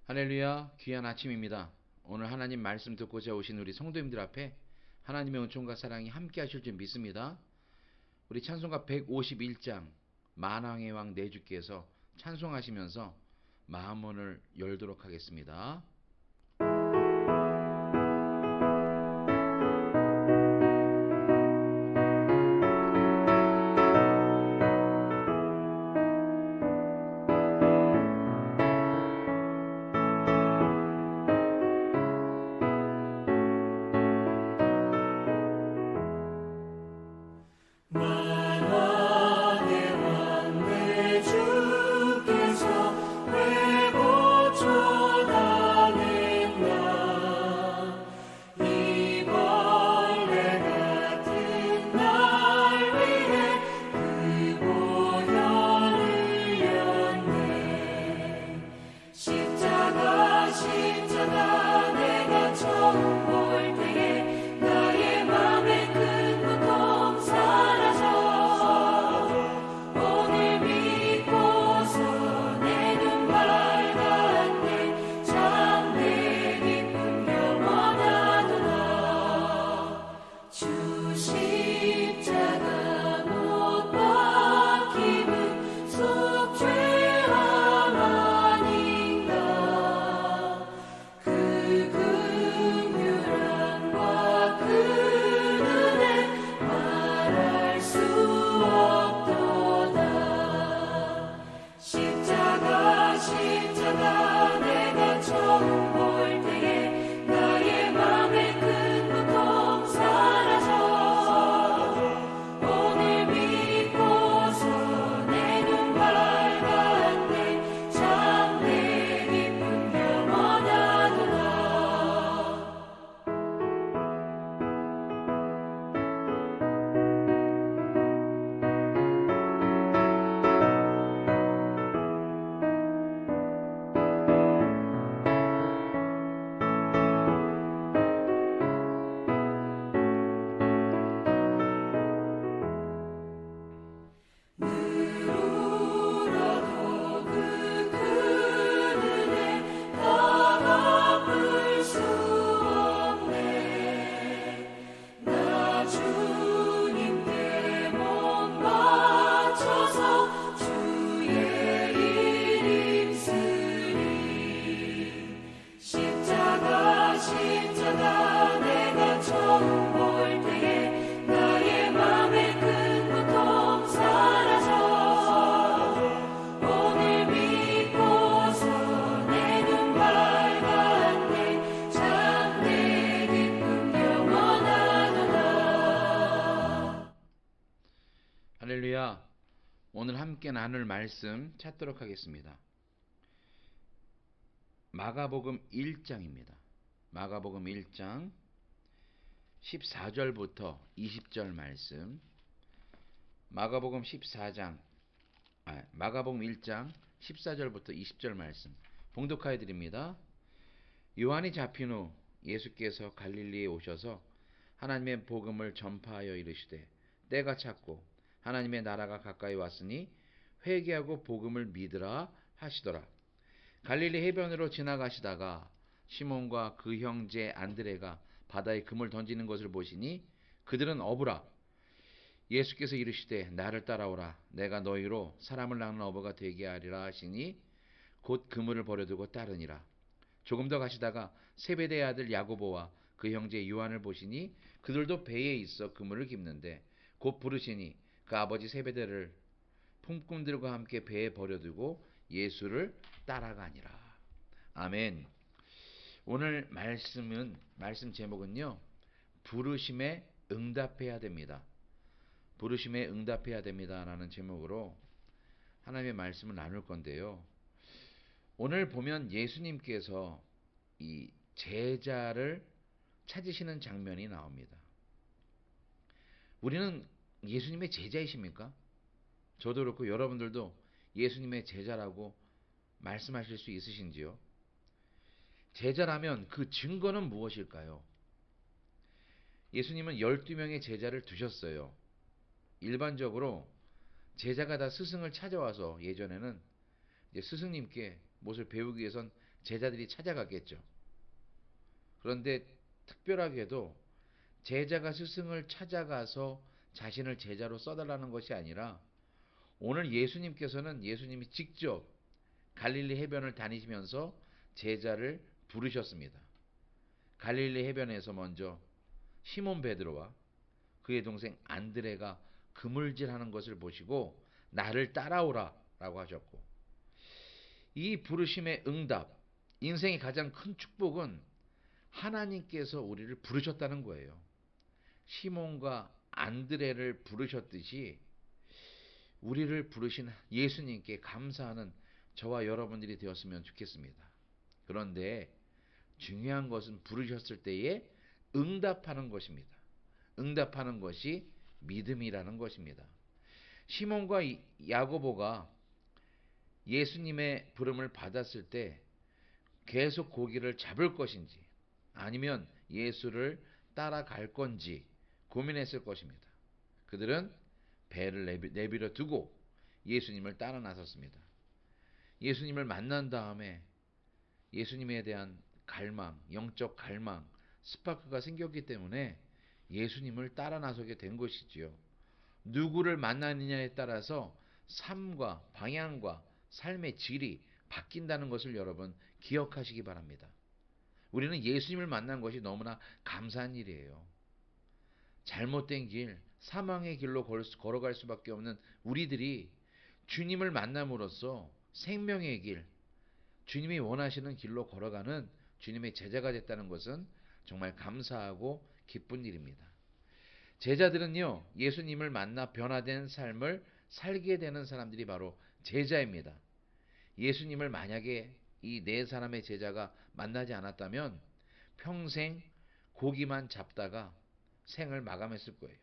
할렐루야, 귀한 아침입니다. 오늘 하나님 말씀 듣고자 오신 우리 성도님들 앞에 하나님의 은총과 사랑이 함께 하실 줄 믿습니다. 우리 찬송가 151장 만왕의 왕 내 주께서 찬송하시면서 마음문을 열도록 하겠습니다. 할렐루야. 오늘 함께 나눌 말씀 찾도록 하겠습니다. 마가복음 1장입니다. 마가복음 1장 14절부터 20절 말씀. 마가복음 1장 14절부터 20절 말씀 봉독하여 드립니다. 요한이 잡힌 후 예수께서 갈릴리에 오셔서 하나님의 복음을 전파하여 이르시되 때가 찼고 하나님의 나라가 가까이 왔으니 회개하고 복음을 믿으라 하시더라. 갈릴리 해변으로 지나가시다가 시몬과 그 형제 안드레가 바다에 금을 던지는 것을 보시니 그들은 어부라. 예수께서 이르시되 나를 따라오라. 내가 너희로 사람을 낚는 어부가 되게 하리라 하시니 곧 그물을 버려두고 따르니라. 조금 더 가시다가 세베대의 아들 야고보와 그 형제 요한을 보시니 그들도 배에 있어 그물을 깁는데 곧 부르시니 그 아버지 세베대를 품꾼들과 함께 배에 버려두고 예수를 따라가니라. 아멘. 오늘 말씀 제목은요, 부르심에 응답해야 됩니다. 부르심에 응답해야 됩니다 라는 제목으로 하나님의 말씀을 나눌 건데요. 오늘 보면 예수님께서 이 제자를 찾으시는 장면이 나옵니다. 우리는 예수님의 제자이십니까? 저도 그렇고 여러분들도 예수님의 제자라고 말씀하실 수 있으신지요? 제자라면 그 증거는 무엇일까요? 예수님은 12명의 제자를 두셨어요. 일반적으로 제자가 다 스승을 찾아와서 예전에는 이제 스승님께 무엇을 배우기 위해선 제자들이 찾아갔겠죠. 그런데 특별하게도 제자가 스승을 찾아가서 자신을 제자로 써달라는 것이 아니라 오늘 예수님이 직접 갈릴리 해변을 다니시면서 제자를 부르셨습니다. 갈릴리 해변에서 먼저 시몬 베드로와 그의 동생 안드레가 그물질하는 것을 보시고 나를 따라오라 라고 하셨고, 이 부르심의 응답, 인생의 가장 큰 축복은 하나님께서 우리를 부르셨다는 거예요. 시몬과 안드레를 부르셨듯이 우리를 부르신 예수님께 감사하는 저와 여러분들이 되었으면 좋겠습니다. 그런데 중요한 것은 부르셨을 때에 응답하는 것입니다. 응답하는 것이 믿음이라는 것입니다. 시몬과 야고보가 예수님의 부름을 받았을 때 계속 고기를 잡을 것인지 아니면 예수를 따라갈 건지 고민했을 것입니다. 그들은 배를 내버려 두고 예수님을 따라 나섰습니다. 예수님을 만난 다음에 예수님에 대한 갈망, 영적 갈망, 스파크가 생겼기 때문에 예수님을 따라 나서게 된 것이지요. 누구를 만나느냐에 따라서 삶과 방향과 삶의 질이 바뀐다는 것을 여러분 기억하시기 바랍니다. 우리는 예수님을 만난 것이 너무나 감사한 일이에요. 잘못된 길, 사망의 길로 걸어갈 수밖에 없는 우리들이 주님을 만남으로써 생명의 길, 주님이 원하시는 길로 걸어가는 주님의 제자가 됐다는 것은 정말 감사하고 기쁜 일입니다. 제자들은요, 예수님을 만나 변화된 삶을 살게 되는 사람들이 바로 제자입니다. 예수님을 만약에 이 네 사람의 제자가 만나지 않았다면 평생 고기만 잡다가 생을 마감했을 거예요.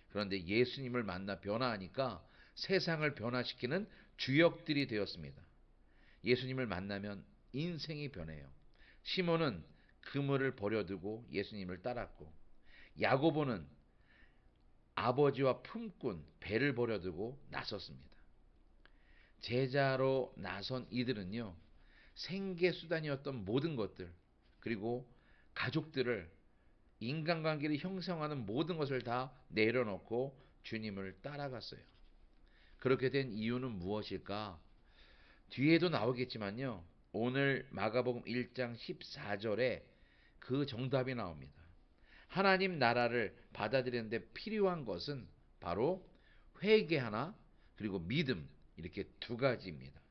그런데 예수님을 만나 변화하니까 세상을 변화시키는 주역들이 되었습니다. 예수님을 만나면 인생이 변해요. 시몬은 그물을 버려두고 예수님을 따랐고, 야고보는 아버지와 품꾼 배를 버려두고 나섰습니다. 제자로 나선 이들은요, 생계수단이었던 모든 것들, 그리고 가족들을, 인간관계를 형성하는 모든 것을 다 내려놓고 주님을 따라갔어요. 그렇게 된 이유는 무엇일까? 뒤에도 나오겠지만요, 오늘 마가복음 1장 14절에 그 정답이 나옵니다. 하나님 나라를 받아들이는데 필요한 것은 바로 회개 하나, 그리고 믿음, 이렇게 두 가지입니다.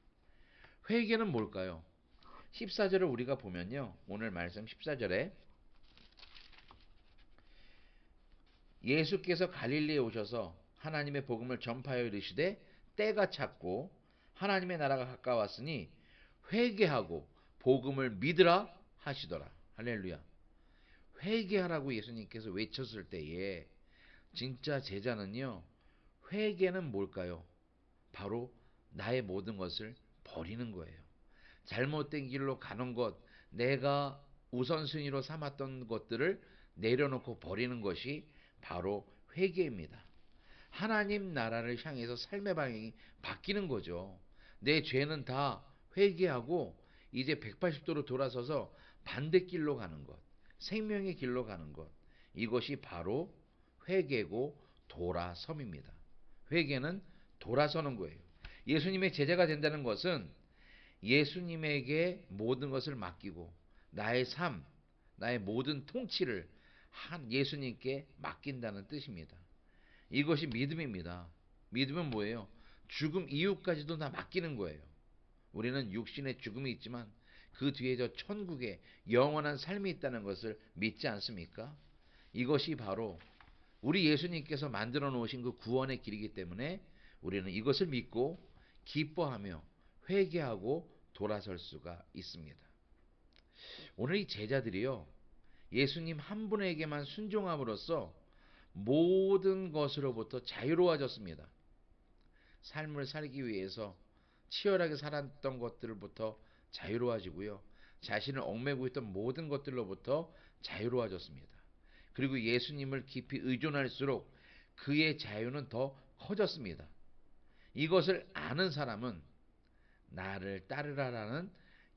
회개는 뭘까요? 14절을 우리가 보면요, 오늘 말씀 14절에 예수께서 갈릴리에 오셔서 하나님의 복음을 전파하여 이르시되 때가 찼고 하나님의 나라가 가까웠으니 회개하고 복음을 믿으라 하시더라. 할렐루야. 회개하라고 예수님께서 외쳤을 때에 진짜 제자는요, 회개는 뭘까요? 바로 나의 모든 것을 버리는 거예요. 잘못된 길로 가는 것, 내가 우선순위로 삼았던 것들을 내려놓고 버리는 것이 바로 회개입니다. 하나님 나라를 향해서 삶의 방향이 바뀌는 거죠. 내 죄는 다 회개하고 이제 180도로 돌아서서 반대길로 가는 것, 생명의 길로 가는 것, 이것이 바로 회개고 돌아섬입니다. 회개는 돌아서는 거예요. 예수님의 제자가 된다는 것은 예수님에게 모든 것을 맡기고 나의 삶, 나의 모든 통치를 한 예수님께 맡긴다는 뜻입니다. 이것이 믿음입니다. 믿음은 뭐예요? 죽음 이후까지도 다 맡기는 거예요. 우리는 육신의 죽음이 있지만 그 뒤에 저 천국에 영원한 삶이 있다는 것을 믿지 않습니까? 이것이 바로 우리 예수님께서 만들어 놓으신 그 구원의 길이기 때문에 우리는 이것을 믿고 기뻐하며 회개하고 돌아설 수가 있습니다. 오늘 이 제자들이요, 예수님 한 분에게만 순종함으로써 모든 것으로부터 자유로워졌습니다. 삶을 살기 위해서 치열하게 살았던 것들부터 자유로워지고요, 자신을 얽매고 있던 모든 것들로부터 자유로워졌습니다. 그리고 예수님을 깊이 의존할수록 그의 자유는 더 커졌습니다. 이것을 아는 사람은 나를 따르라라는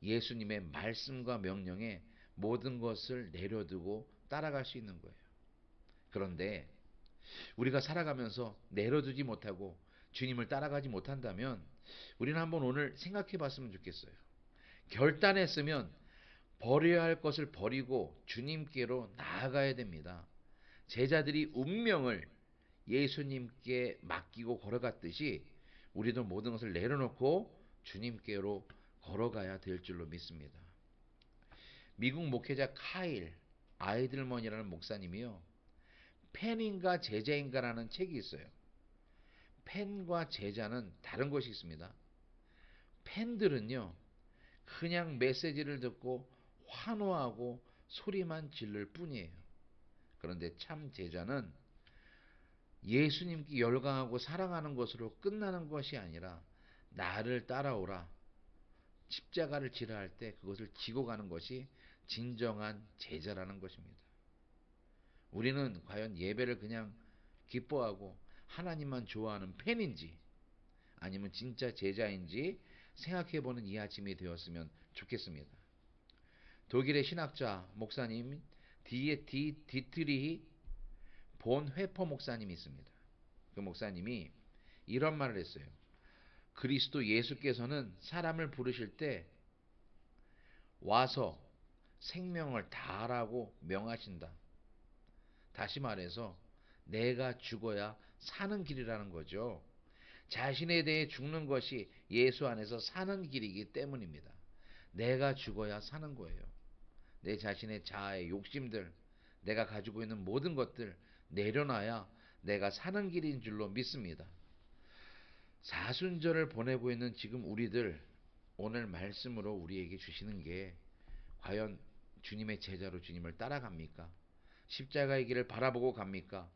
예수님의 말씀과 명령에 모든 것을 내려두고 따라갈 수 있는 거예요. 그런데 우리가 살아가면서 내려두지 못하고 주님을 따라가지 못한다면 우리는 한번 오늘 생각해 봤으면 좋겠어요. 결단했으면 버려야 할 것을 버리고 주님께로 나아가야 됩니다. 제자들이 운명을 예수님께 맡기고 걸어갔듯이 우리도 모든 것을 내려놓고 주님께로 걸어가야 될 줄로 믿습니다. 미국 목회자 카일 아이들먼이라는 목사님이요, 팬인가 제자인가라는 책이 있어요. 팬과 제자는 다른 것이 있습니다. 팬들은요, 그냥 메시지를 듣고 환호하고 소리만 지를 뿐이에요. 그런데 참 제자는 예수님께 열광하고 사랑하는 것으로 끝나는 것이 아니라 나를 따라오라, 십자가를 지라 할 때 그것을 지고 가는 것이 진정한 제자라는 것입니다. 우리는 과연 예배를 그냥 기뻐하고 하나님만 좋아하는 팬인지 아니면 진짜 제자인지 생각해보는 이 아침이 되었으면 좋겠습니다. 독일의 신학자 목사님 디트리히 본 회퍼 목사님이 있습니다. 그 목사님이 이런 말을 했어요. 그리스도 예수께서는 사람을 부르실 때 와서 생명을 다하라고 명하신다. 다시 말해서 내가 죽어야 사는 길이라는 거죠. 자신에 대해 죽는 것이 예수 안에서 사는 길이기 때문입니다. 내가 죽어야 사는 거예요. 내 자신의 자아의 욕심들, 내가 가지고 있는 모든 것들 내려놔야 내가 사는 길인 줄로 믿습니다. 사순절을 보내고 있는 지금 우리들, 오늘 말씀으로 우리에게 주시는 게 과연 주님의 제자로 주님을 따라갑니까? 십자가의 길을 바라보고 갑니까?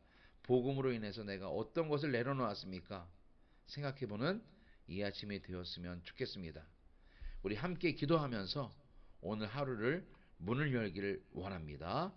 복음으로 인해서 내가 어떤 것을 내려놓았습니까? 생각해보는 이 아침이 되었으면 좋겠습니다. 우리 함께 기도하면서 오늘 하루를 문을 열기를 원합니다.